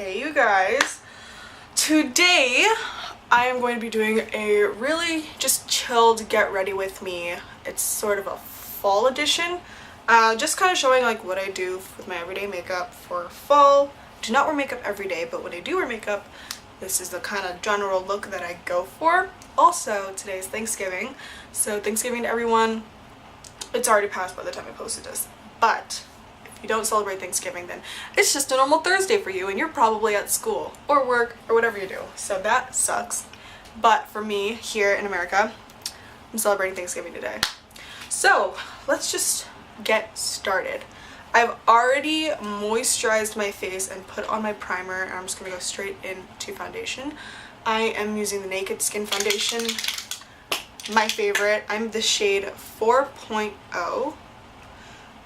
Hey you guys, today I am going to be doing a really just chilled get ready with me. It's sort of a fall edition, just kind of showing like what I do with my everyday makeup for fall. I do not wear makeup every day, but when I do wear makeup, this is the kind of general look that I go for. Also, today is Thanksgiving, so Thanksgiving to everyone. It's already passed by the time I posted this, but if you don't celebrate Thanksgiving, then it's just a normal Thursday for you and you're probably at school or work or whatever you do, so that sucks. But for me here in America, I'm celebrating Thanksgiving today. So let's just get started. I've already moisturized my face and put on my primer, and I'm just gonna go straight into foundation. I am using the Naked Skin foundation, my favorite. I'm the shade 4.0.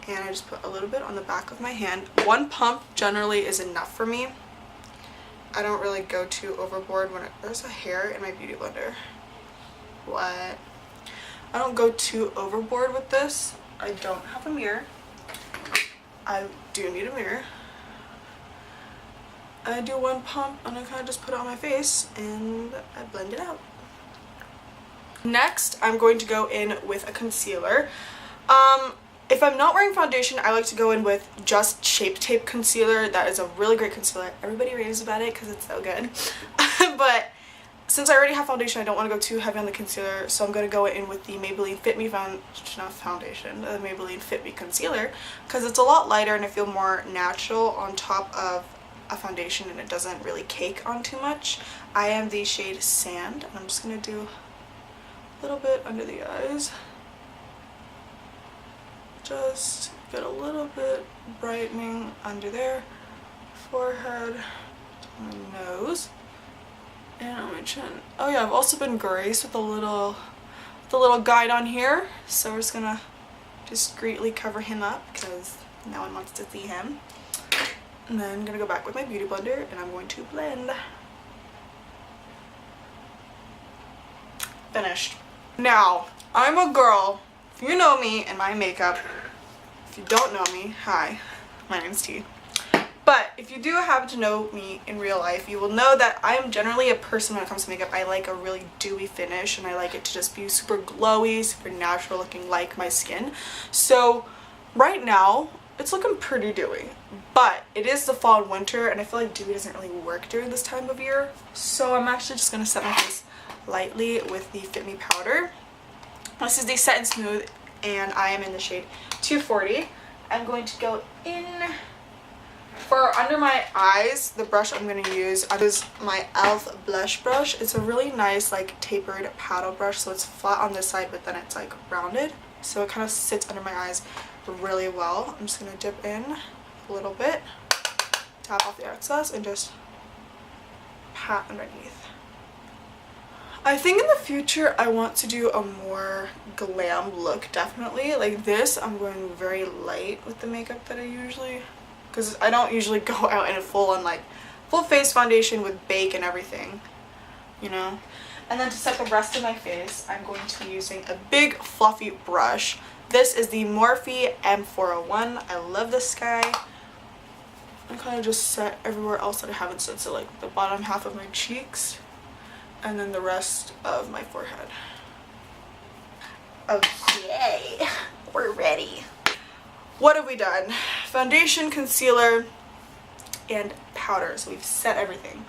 and I just put a little bit on the back of my hand. One pump generally is enough for me. I don't really go too overboard when there's a hair in my beauty blender. What? I don't go too overboard with this. I don't have a mirror. I do need a mirror. I do one pump and I kind of just put it on my face and I blend it out. Next, I'm going to go in with a concealer. If I'm not wearing foundation, I like to go in with just Shape Tape concealer. That is a really great concealer. Everybody raves about it because it's so good. But since I already have foundation, I don't want to go too heavy on the concealer, so I'm going to go in with the Maybelline Fit Me the Maybelline Fit Me Concealer, because it's a lot lighter and I feel more natural on top of a foundation and it doesn't really cake on too much. I am the shade Sand, and I'm just going to do a little bit under the eyes. Just get a little bit brightening under there, forehead, my nose, and on my chin. Oh yeah, I've also been graced with a little guide on here, so we're just gonna discreetly cover him up because no one wants to see him. And then I'm gonna go back with my beauty blender and I'm going to blend. Finished. Now, I'm a girl. If you know me and my makeup, if you don't know me, hi, my name's T. But if you do happen to know me in real life, you will know that I am generally a person when it comes to makeup. I like a really dewy finish and I like it to just be super glowy, super natural looking like my skin. So right now, it's looking pretty dewy. But it is the fall and winter and I feel like dewy doesn't really work during this time of year. So I'm actually just going to set my face lightly with the Fit Me powder. This is the Set+Smooth and I am in the shade 240. I'm going to go in for under my eyes. The brush I'm going to use is my e.l.f. blush brush. It's a really nice like tapered paddle brush, so it's flat on this side but then it's like rounded, so it kind of sits under my eyes really well. I'm just going to dip in a little bit, tap off the excess, and just pat underneath. I think in the future I want to do a more glam look, definitely. Like this, I'm going very light with the makeup that I usually, because I don't usually go out in a full face foundation with bake and everything, you know. And then to set the rest of my face, I'm going to be using a big fluffy brush. This is the Morphe M401. I love this guy. I kind of just set everywhere else that I haven't set, so like the bottom half of my cheeks, and then the rest of my forehead. Okay, we're ready. What have we done? Foundation, concealer, and powder. So we've set everything.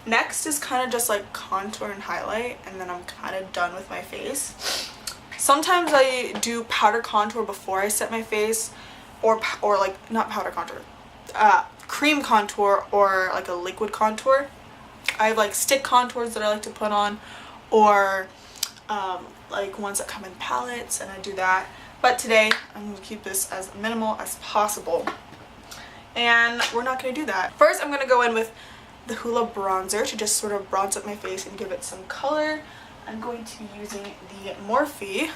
Next is kind of just like contour and highlight, and then I'm kind of done with my face. Sometimes I do powder contour before I set my face, or like not powder contour, cream contour, or like a liquid contour. I have like stick contours that I like to put on, or like ones that come in palettes, and I do that. But today I'm going to keep this as minimal as possible, and we're not going to do that. First I'm going to go in with the Hoola bronzer to just sort of bronze up my face and give it some color. I'm going to be using the Morphe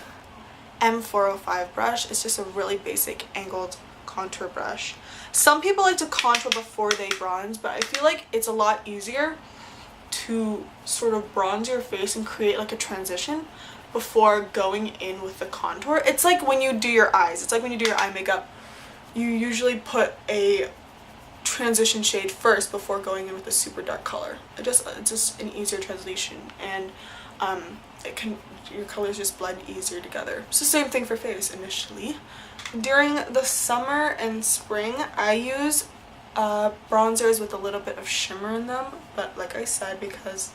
M405 brush. It's just a really basic angled contour brush. Some people like to contour before they bronze, but I feel like it's a lot easier to sort of bronze your face and create like a transition before going in with the contour. It's like when you do your eyes. It's like when you do your eye makeup. You usually put a transition shade first before going in with a super dark color. It's just an easier translation, and your colors just blend easier together. It's the same thing for face initially. During the summer and spring, I use bronzers with a little bit of shimmer in them, but like I said, because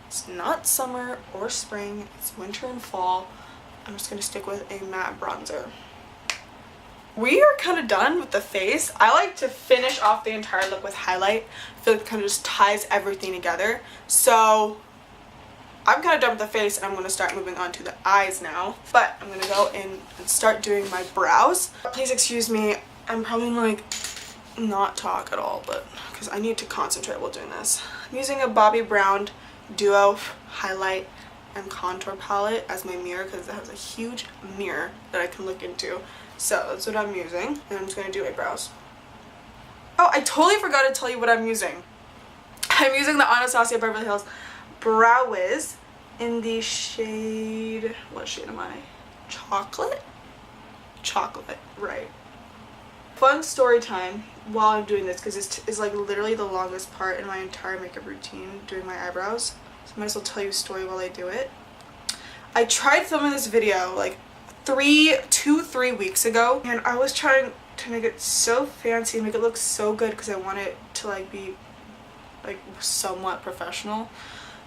it's not summer or spring, it's winter and fall, I'm just gonna stick with a matte bronzer. We are kind of done with the face. I like to finish off the entire look with highlight. I feel like it kind of just ties everything together. So I'm kind of done with the face, and I'm going to start moving on to the eyes now. But I'm going to go in and start doing my brows. Please excuse me, I'm probably like not talk at all, but because I need to concentrate while doing this. I'm using a Bobbi Brown Duo highlight and contour palette as my mirror, because it has a huge mirror that I can look into. So that's what I'm using, and I'm just going to do eyebrows. Oh, I totally forgot to tell you what I'm using. I'm using the Anastasia Beverly Hills Brow Wiz in the shade, what shade am I? Chocolate? Chocolate, right. Fun story time while I'm doing this, because it's like literally the longest part in my entire makeup routine, doing my eyebrows. So I might as well tell you a story while I do it. I tried filming this video like 3 weeks ago, and I was trying to make it so fancy and make it look so good because I want it to like be like somewhat professional.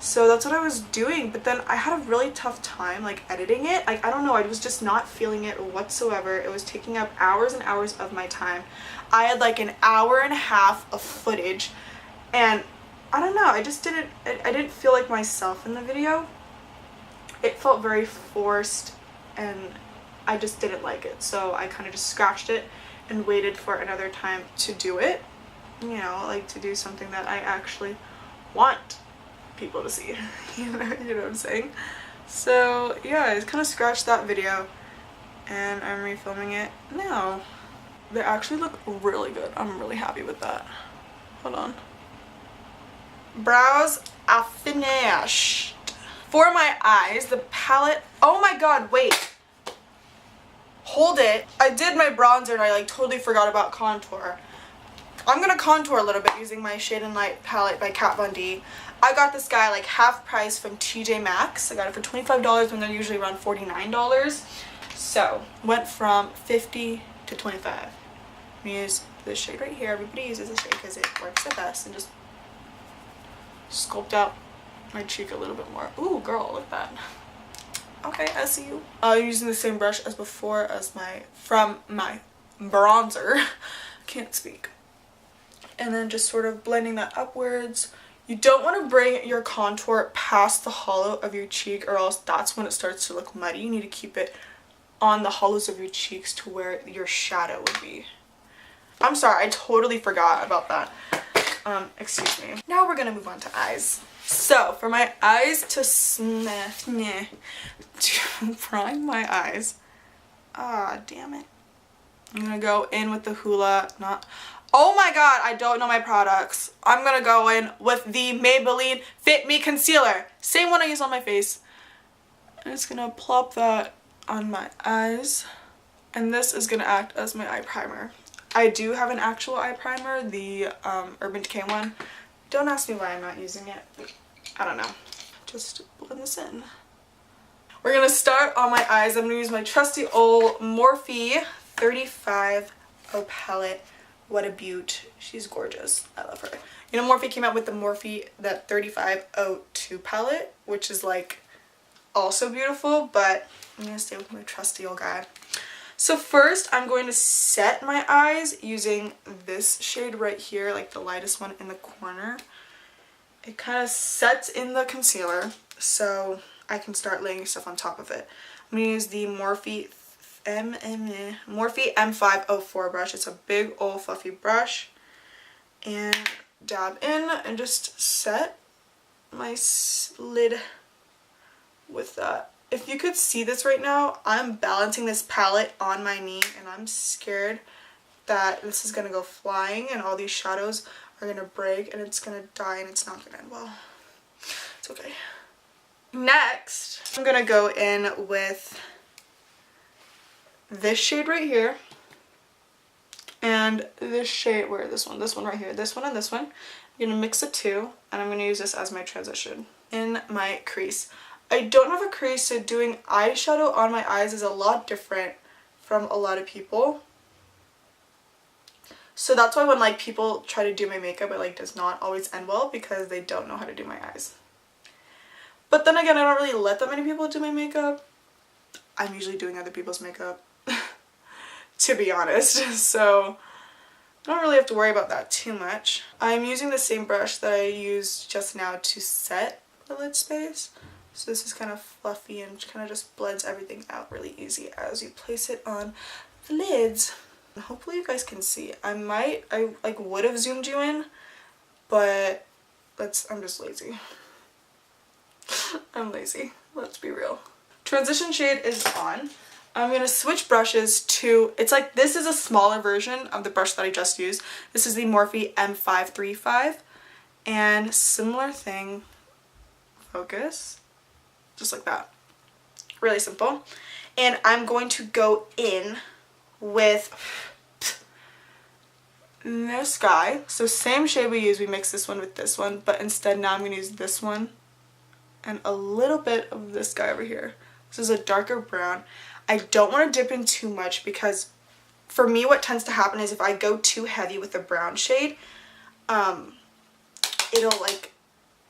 So that's what I was doing, but then I had a really tough time like editing it. Like, I don't know, I was just not feeling it whatsoever. It was taking up hours and hours of my time. I had like an hour and a half of footage, and I don't know, I just didn't, I didn't feel like myself in the video. It felt very forced, and I just didn't like it. So I kind of just scratched it and waited for another time to do it. You know, like to do something that I actually want people to see. you know what I'm saying? So yeah, I kind of scratched that video, and I'm refilming it now. They actually look really good. I'm really happy with that. Hold on. Brows are finished. For my eyes, the palette, oh my god, wait. Hold it. I did my bronzer and I like totally forgot about contour. I'm gonna contour a little bit using my Shade and Light palette by Kat Von D. I got this guy like half price from TJ Maxx. I got it for $25 when they're usually around $49. So went from $50 to $25. I'm gonna use this shade right here. Everybody uses this shade because it works the best, and just sculpt out my cheek a little bit more. Ooh, girl, look at that. Okay, I see you. Using the same brush as before as from my bronzer. Can't speak. And then just sort of blending that upwards. You don't want to bring your contour past the hollow of your cheek, or else that's when it starts to look muddy. You need to keep it on the hollows of your cheeks to where your shadow would be. I'm sorry, I totally forgot about that. Excuse me. Now we're gonna move on to eyes. So for my eyes to prime my eyes, damn it, I'm gonna go in with the Hoola, oh my god, I don't know my products. I'm gonna go in with the Maybelline Fit Me Concealer, same one I use on my face. I'm just gonna plop that on my eyes, and this is gonna act as my eye primer. I do have an actual eye primer, the Urban Decay one. Don't ask me why I'm not using it. I don't know. Just blend this in. We're gonna start on my eyes. I'm gonna use my trusty old Morphe 35 palette. What a beaut. She's gorgeous. I love her. You know, Morphe came out with the Morphe, that 3502 palette, which is like also beautiful, but I'm gonna stay with my trusty old guy. So first I'm going to set my eyes using this shade right here, like the lightest one in the corner. It kind of sets in the concealer so I can start laying stuff on top of it. I'm going to use the Morphe M504 brush. It's a big old fluffy brush, and dab in and just set my lid with that. If you could see this right now, I'm balancing this palette on my knee, and I'm scared that this is going to go flying and all these shadows are going to break and it's going to die, and it's not going to end well. It's okay. Next, I'm going to go in with this shade right here and this shade, where this one right here, this one and this one. I'm gonna mix the two, and I'm gonna use this as my transition in my crease. I don't have a crease, so doing eyeshadow on my eyes is a lot different from a lot of people. So that's why when like people try to do my makeup, it like does not always end well because they don't know how to do my eyes. But then again, I don't really let that many people do my makeup. I'm usually doing other people's makeup, to be honest. So I don't really have to worry about that too much. I'm using the same brush that I used just now to set the lid space. So this is kind of fluffy and kind of just blends everything out really easy as you place it on the lids. Hopefully you guys can see. I like would have zoomed you in, but I'm just lazy. I'm lazy. Let's be real. Transition shade is on. I'm going to switch brushes to, it's like this is a smaller version of the brush that I just used. This is the Morphe M535, and similar thing, focus, just like that. Really simple. And I'm going to go in with this guy. So same shade we used, we mix this one with this one, but instead now I'm going to use this one and a little bit of this guy over here. This is a darker brown. I don't want to dip in too much because for me what tends to happen is if I go too heavy with the brown shade, it'll like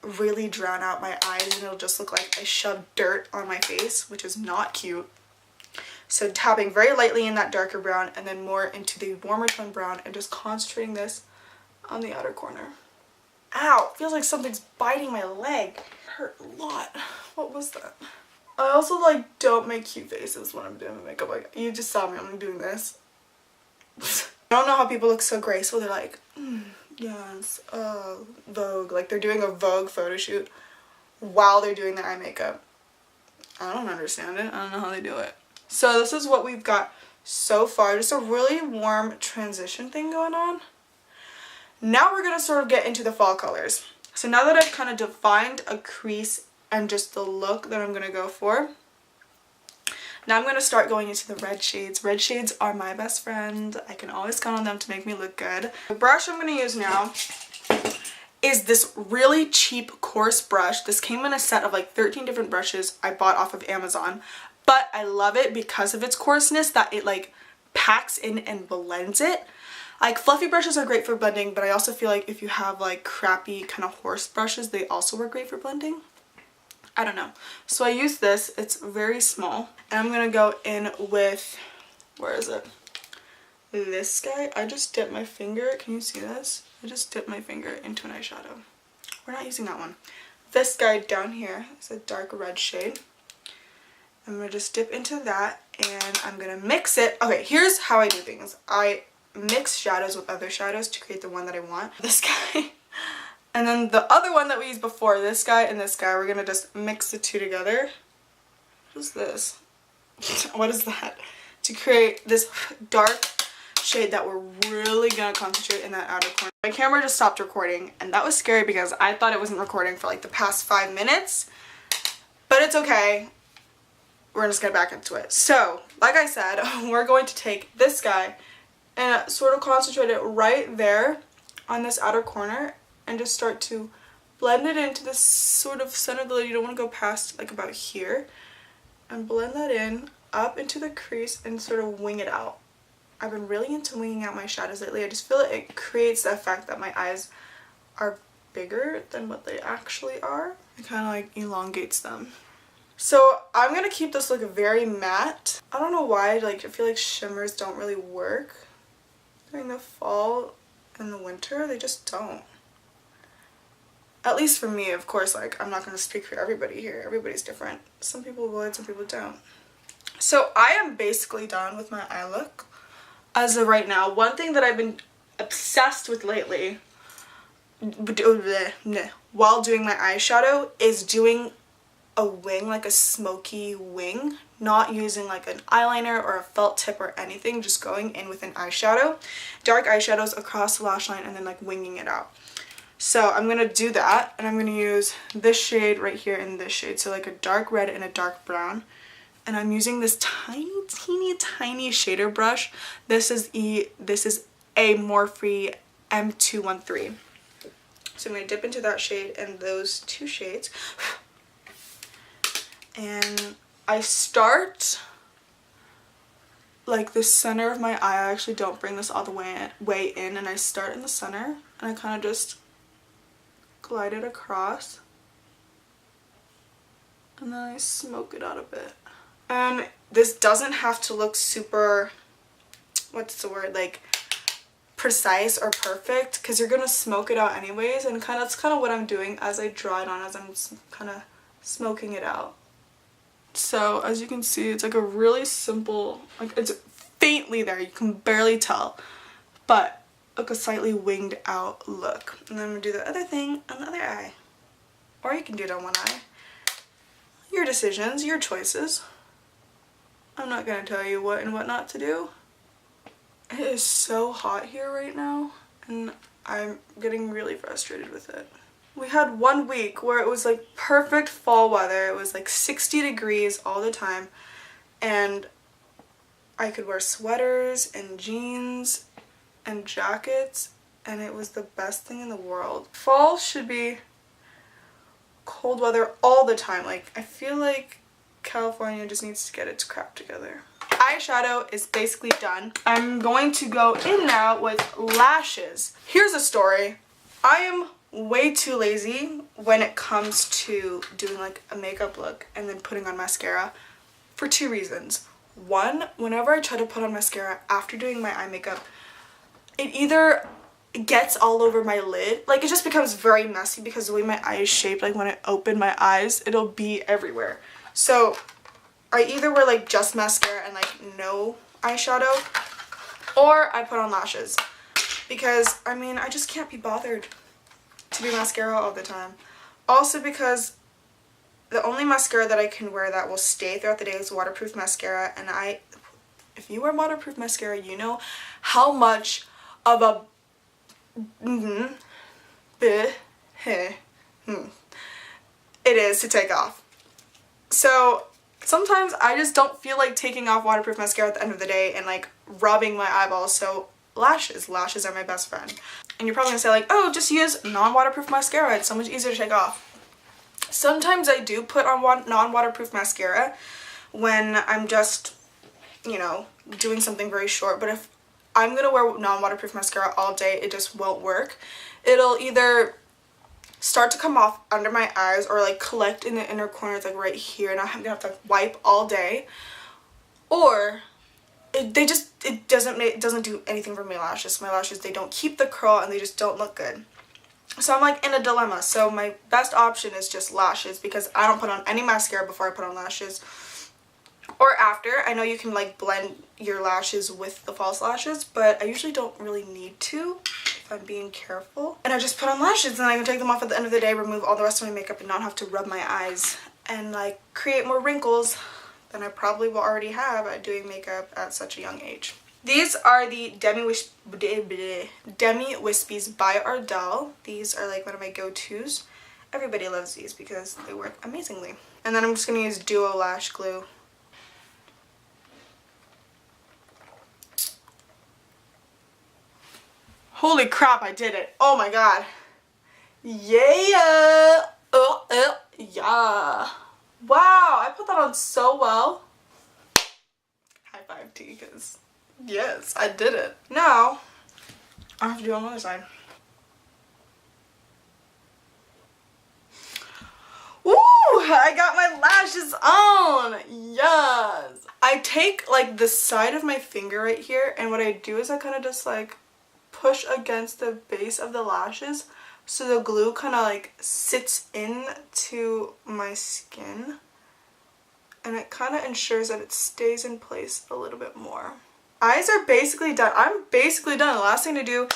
really drown out my eyes and it'll just look like I shoved dirt on my face, which is not cute. So tapping very lightly in that darker brown and then more into the warmer tone brown and just concentrating this on the outer corner. Ow! Feels like something's biting my leg. It hurt a lot. What was that? I also like don't make cute faces when I'm doing my makeup. Like you just saw me, I'm doing this. I don't know how people look so graceful. They're like, yes, Vogue. Like they're doing a Vogue photo shoot while they're doing their eye makeup. I don't understand it. I don't know how they do it. So this is what we've got so far. Just a really warm transition thing going on. Now we're going to sort of get into the fall colors. So now that I've kind of defined a crease and just the look that I'm going to go for, now I'm going to start going into the red shades. Red shades are my best friend. I can always count on them to make me look good. The brush I'm going to use now is this really cheap coarse brush. This came in a set of like 13 different brushes I bought off of Amazon. But I love it because of its coarseness, that it like packs in and blends it. Like fluffy brushes are great for blending, but I also feel like if you have like crappy kind of horse brushes, they also work great for blending. I don't know. So I use this. It's very small. And I'm going to go in with, where is it? This guy. I just dipped my finger. Can you see this? I just dipped my finger into an eyeshadow. We're not using that one. This guy down here is a dark red shade. I'm going to just dip into that and I'm going to mix it. Okay, here's how I do things. I mix shadows with other shadows to create the one that I want. This guy. And then the other one that we used before, this guy and this guy, we're going to just mix the two together. What is this? What is that? To create this dark shade that we're really going to concentrate in that outer corner. My camera just stopped recording and that was scary because I thought it wasn't recording for like the past 5 minutes. But it's okay. We're just gonna get back into it. So, like I said, we're going to take this guy and sort of concentrate it right there on this outer corner and just start to blend it into this sort of center of the lid. You don't want to go past like about here. And blend that in up into the crease and sort of wing it out. I've been really into winging out my shadows lately. I just feel like it creates the effect that my eyes are bigger than what they actually are. It kind of like elongates them. So I'm going to keep this look very matte. I don't know why, like I feel like shimmers don't really work during the fall and the winter. They just don't. At least for me, of course, like I'm not going to speak for everybody here. Everybody's different. Some people would, some people don't. So I am basically done with my eye look as of right now. One thing that I've been obsessed with lately while doing my eyeshadow is doing a wing, like a smoky wing, not using like an eyeliner or a felt tip or anything, just going in with an eyeshadow, dark eyeshadows across the lash line and then like winging it out. So I'm gonna do that and I'm gonna use this shade right here and this shade, so like a dark red and a dark brown, and I'm using this tiny teeny tiny shader brush. This is a Morphe M213. So I'm going to dip into that shade and those two shades. And I start like the center of my eye. I actually don't bring this all the way in, and I start in the center and I kind of just glide it across. And then I smoke it out a bit. And this doesn't have to look super, what's the word, like precise or perfect, because you're gonna smoke it out anyways, and that's kind of what I'm doing as I draw it on, as I'm kind of smoking it out. So as you can see, it's like a really simple, like it's faintly there, you can barely tell, but like a slightly winged out look. And then I'm gonna do the other thing on the other eye, or you can do it on one eye. Your decisions, your choices. I'm not gonna tell you what and what not to do. It is so hot here right now, and I'm getting really frustrated with it. We had 1 week where it was like perfect fall weather. It was like 60 degrees all the time, and I could wear sweaters and jeans and jackets, and it was the best thing in the world. Fall should be cold weather all the time. Like, I feel like California just needs to get its crap together. Eyeshadow is basically done. I'm going to go in now with lashes. Here's a story. I am way too lazy when it comes to doing like a makeup look and then putting on mascara for two reasons. One, whenever I try to put on mascara after doing my eye makeup, it either gets all over my lid, like it just becomes very messy because the way my eye is shaped, like when I open my eyes, it'll be everywhere. So I either wear like just mascara and like no eyeshadow, or I put on lashes, because I mean I just can't be bothered to do mascara all the time. Also because the only mascara that I can wear that will stay throughout the day is waterproof mascara, and if you wear waterproof mascara, you know how much of a it is to take off. So sometimes I just don't feel like taking off waterproof mascara at the end of the day and like rubbing my eyeballs. So lashes are my best friend. And you're probably gonna say like, oh, just use non-waterproof mascara, it's so much easier to take off. Sometimes I do put on non-waterproof mascara when I'm just, you know, doing something very short, but if I'm gonna wear non-waterproof mascara all day, it just won't work. It'll either start to come off under my eyes or like collect in the inner corners, like right here, and I'm gonna have to wipe all day, or it doesn't do anything for my lashes. My lashes, they don't keep the curl and they just don't look good. So I'm like in a dilemma. So my best option is just lashes, because I don't put on any mascara before I put on lashes. Or after. I know you can like blend your lashes with the false lashes, but I usually don't really need to if I'm being careful. And I just put on lashes and I can take them off at the end of the day, remove all the rest of my makeup, and not have to rub my eyes and like create more wrinkles than I probably will already have at doing makeup at such a young age. These are the Demi Wispies by Ardell. These are like one of my go-tos. Everybody loves these because they work amazingly. And then I'm just going to use Duo Lash Glue. Holy crap, I did it. Oh my god. Yeah. Yeah. Wow, I put that on so well. High five to you, because yes, I did it. Now, I have to do it on the other side. Woo! I got my lashes on! Yes! I take like the side of my finger right here, and what I do is I kind of just like push against the base of the lashes so the glue kind of like sits into my skin, and it kind of ensures that it stays in place a little bit more. Eyes are basically done. I'm basically done. The last thing to do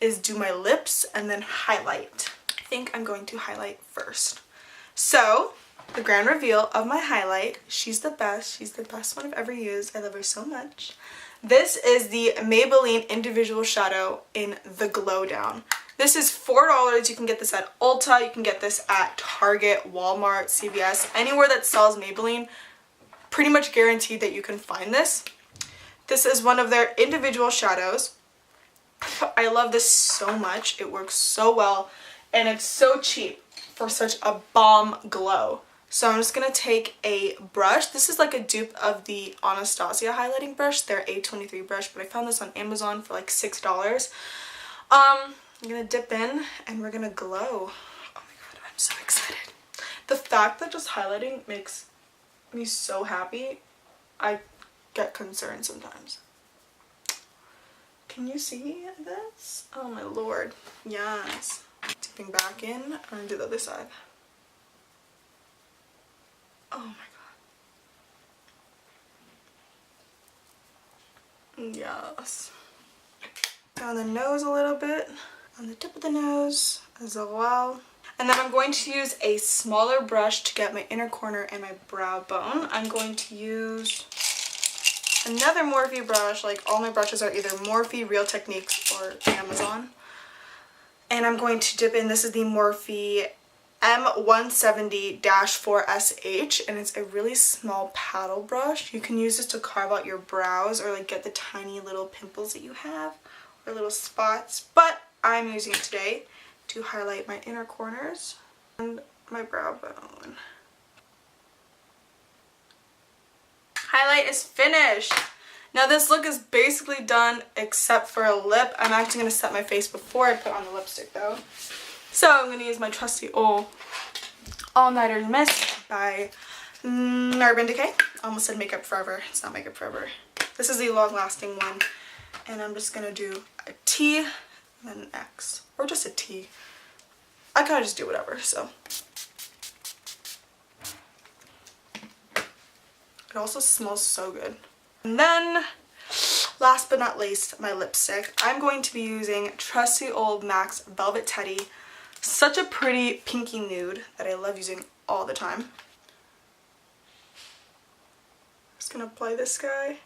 is do my lips and then highlight. I think I'm going to highlight first. So the grand reveal of my highlight. She's the best. She's the best one I've ever used. I love her so much. This is the Maybelline Individual Shadow in the Glow Down. This is $4. You can get this at Ulta. You can get this at Target, Walmart, CVS, anywhere that sells Maybelline. Pretty much guaranteed that you can find this. This is one of their individual shadows. I love this so much. It works so well and it's so cheap for such a bomb glow. So I'm just going to take a brush. This is like a dupe of the Anastasia highlighting brush, their A23 brush, but I found this on Amazon for like $6. I'm going to dip in and we're going to glow. Oh my god, I'm so excited. The fact that just highlighting makes me so happy, I get concerned sometimes. Can you see this? Oh my lord. Yes. Dipping back in. I'm going to do the other side. Oh my god. Yes. Down the nose a little bit. On the tip of the nose as well. And then I'm going to use a smaller brush to get my inner corner and my brow bone. I'm going to use another Morphe brush. Like all my brushes are either Morphe, Real Techniques, or Amazon. And I'm going to dip in. This is the Morphe M170-4SH, and it's a really small paddle brush. You can use this to carve out your brows or like get the tiny little pimples that you have or little spots, but I'm using it today to highlight my inner corners and my brow bone. Highlight is finished. Now this look is basically done except for a lip. I'm actually going to set my face before I put on the lipstick though. So I'm going to use my trusty old All Nighter Mist by Urban Decay. I almost said Makeup Forever. It's not Makeup Forever. This is the long lasting one. And I'm just going to do a T and then an X. Or just a T. I kind of just do whatever, so. It also smells so good. And then, last but not least, my lipstick. I'm going to be using trusty old MAC's Velvet Teddy. Such a pretty pinky nude that I love using all the time. Just gonna apply this guy.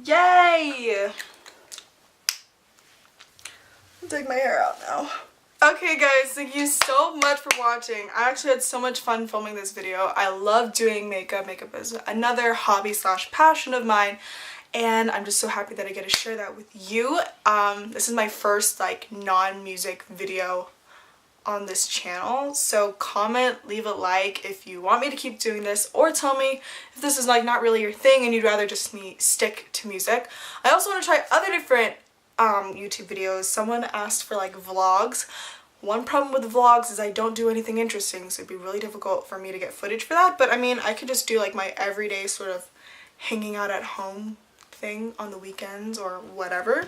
Yay! I'll take my hair out now. Okay guys, thank you so much for watching. I actually had so much fun filming this video. I love doing makeup. Makeup is another hobby slash passion of mine. And I'm just so happy that I get to share that with you. This is my first like non-music video on this channel. So comment, leave a like if you want me to keep doing this, or tell me if this is like not really your thing and you'd rather just me stick to music. I also want to try other different YouTube videos. Someone asked for like vlogs. One problem with vlogs is I don't do anything interesting, so it'd be really difficult for me to get footage for that. But I mean, I could just do like my everyday sort of hanging out at home thing on the weekends or whatever.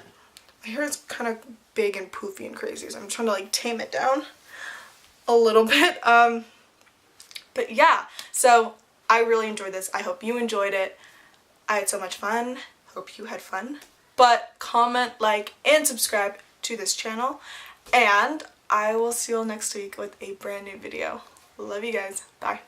My hair is kind of big and poofy and crazy, so I'm trying to like tame it down a little bit. But yeah, so I really enjoyed this. I hope you enjoyed it. I had so much fun. Hope you had fun. But comment, like, and subscribe to this channel. And I will see you all next week with a brand new video. Love you guys. Bye.